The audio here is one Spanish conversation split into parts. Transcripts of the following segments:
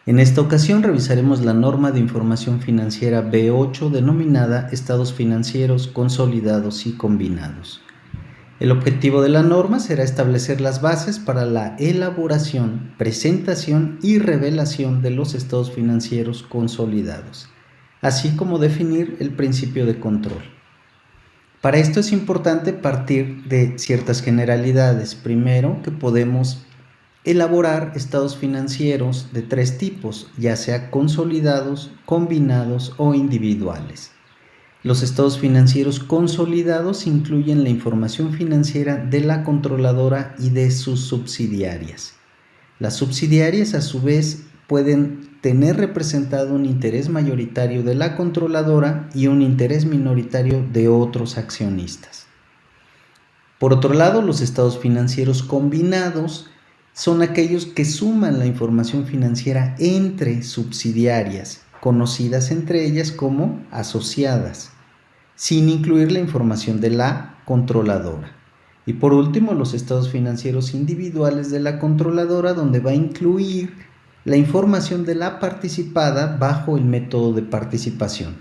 En esta ocasión revisaremos la norma de información financiera B8 denominada Estados Financieros Consolidados y Combinados. El objetivo de la norma será establecer las bases para la elaboración, presentación y revelación de los estados financieros consolidados, así como definir el principio de control. Para esto es importante partir de ciertas generalidades. Primero, que podemos elaborar estados financieros de tres tipos, ya sea consolidados, combinados o individuales. Los estados financieros consolidados incluyen la información financiera de la controladora y de sus subsidiarias. Las subsidiarias, a su vez, pueden tener representado un interés mayoritario de la controladora y un interés minoritario de otros accionistas. Por otro lado, los estados financieros combinados son aquellos que suman la información financiera entre subsidiarias, conocidas entre ellas como asociadas, sin incluir la información de la controladora. Y por último, los estados financieros individuales de la controladora, donde va a incluir la información de la participada bajo el método de participación.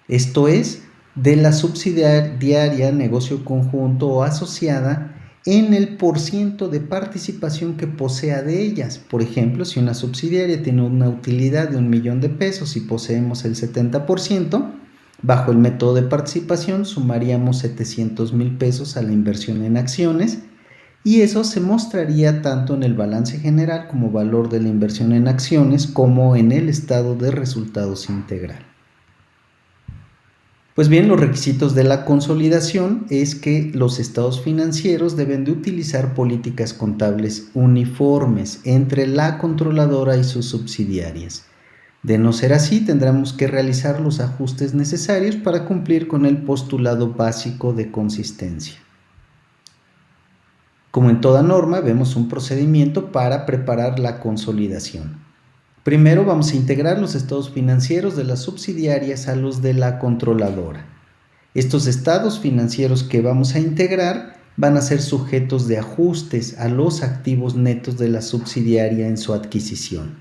Esto es, de la subsidiaria, negocio conjunto o asociada en el porciento de participación que posea de ellas. Por ejemplo, si una subsidiaria tiene una utilidad de $1,000,000 y poseemos el 70%, bajo el método de participación sumaríamos $700,000 a la inversión en acciones y eso se mostraría tanto en el balance general como valor de la inversión en acciones como en el estado de resultados integral. Pues bien, los requisitos de la consolidación es que los estados financieros deben de utilizar políticas contables uniformes entre la controladora y sus subsidiarias. De no ser así, tendremos que realizar los ajustes necesarios para cumplir con el postulado básico de consistencia. Como en toda norma, vemos un procedimiento para preparar la consolidación. Primero vamos a integrar los estados financieros de las subsidiarias a los de la controladora. Estos estados financieros que vamos a integrar van a ser sujetos de ajustes a los activos netos de la subsidiaria en su adquisición.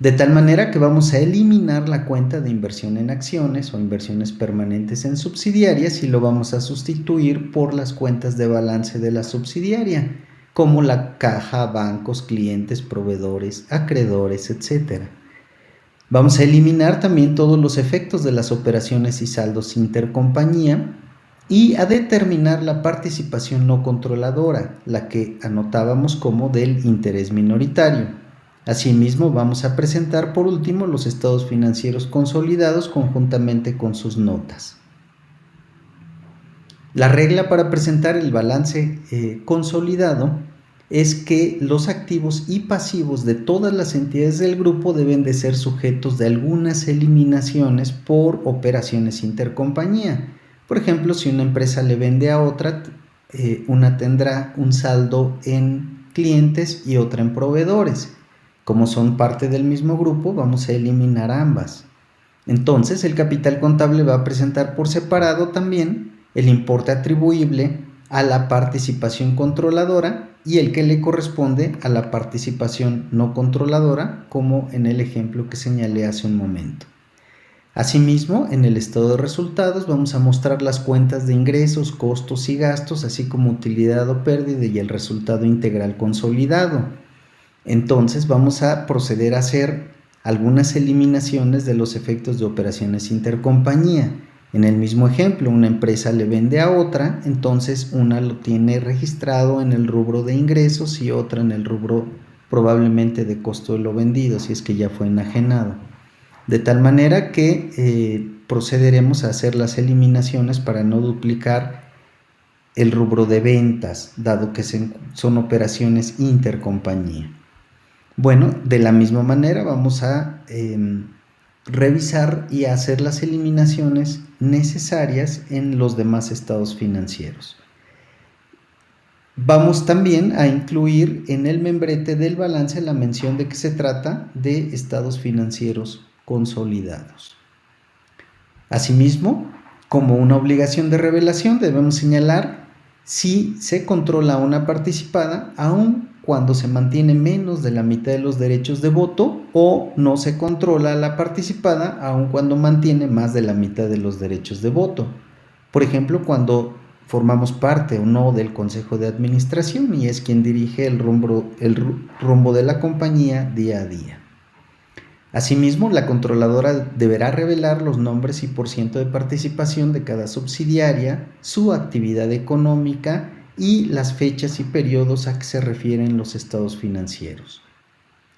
De tal manera que vamos a eliminar la cuenta de inversión en acciones o inversiones permanentes en subsidiarias y lo vamos a sustituir por las cuentas de balance de la subsidiaria, como la caja, bancos, clientes, proveedores, acreedores, etc. Vamos a eliminar también todos los efectos de las operaciones y saldos intercompañía y a determinar la participación no controladora, la que anotábamos como del interés minoritario. Asimismo, vamos a presentar por último los estados financieros consolidados conjuntamente con sus notas. La regla para presentar el balance consolidado es que los activos y pasivos de todas las entidades del grupo deben de ser sujetos de algunas eliminaciones por operaciones intercompañía. Por ejemplo, si una empresa le vende a otra, una tendrá un saldo en clientes y otra en proveedores. Como son parte del mismo grupo, vamos a eliminar ambas. Entonces, el capital contable va a presentar por separado también el importe atribuible a la participación controladora y el que le corresponde a la participación no controladora, como en el ejemplo que señalé hace un momento. Asimismo, en el estado de resultados vamos a mostrar las cuentas de ingresos, costos y gastos, así como utilidad o pérdida y el resultado integral consolidado. Entonces vamos a proceder a hacer algunas eliminaciones de los efectos de operaciones intercompañía. En el mismo ejemplo, una empresa le vende a otra, entonces una lo tiene registrado en el rubro de ingresos y otra en el rubro probablemente de costo de lo vendido, si es que ya fue enajenado. De tal manera que procederemos a hacer las eliminaciones para no duplicar el rubro de ventas, dado que son operaciones intercompañía. Bueno, de la misma manera vamos a revisar y hacer las eliminaciones necesarias en los demás estados financieros. Vamos también a incluir en el membrete del balance la mención de que se trata de estados financieros consolidados. Asimismo, como una obligación de revelación, debemos señalar si se controla a una participada, aun cuando se mantiene menos de la mitad de los derechos de voto o no se controla a la participada aun cuando mantiene más de la mitad de los derechos de voto. Por ejemplo, cuando formamos parte o no del consejo de administración y es quien dirige el rumbo de la compañía día a día. Asimismo, la controladora deberá revelar los nombres y porciento de participación de cada subsidiaria, su actividad económica y las fechas y periodos a que se refieren los estados financieros.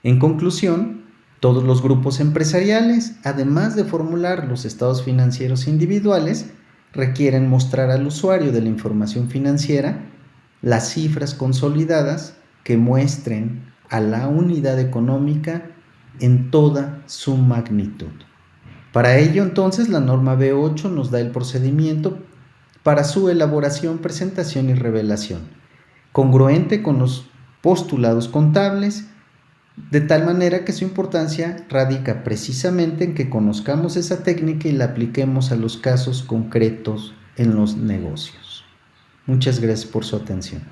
En conclusión, todos los grupos empresariales, además de formular los estados financieros individuales, requieren mostrar al usuario de la información financiera las cifras consolidadas que muestren a la unidad económica en toda su magnitud. Para ello, entonces, la norma B8 nos da el procedimiento para su elaboración, presentación y revelación, congruente con los postulados contables, de tal manera que su importancia radica precisamente en que conozcamos esa técnica y la apliquemos a los casos concretos en los negocios. Muchas gracias por su atención.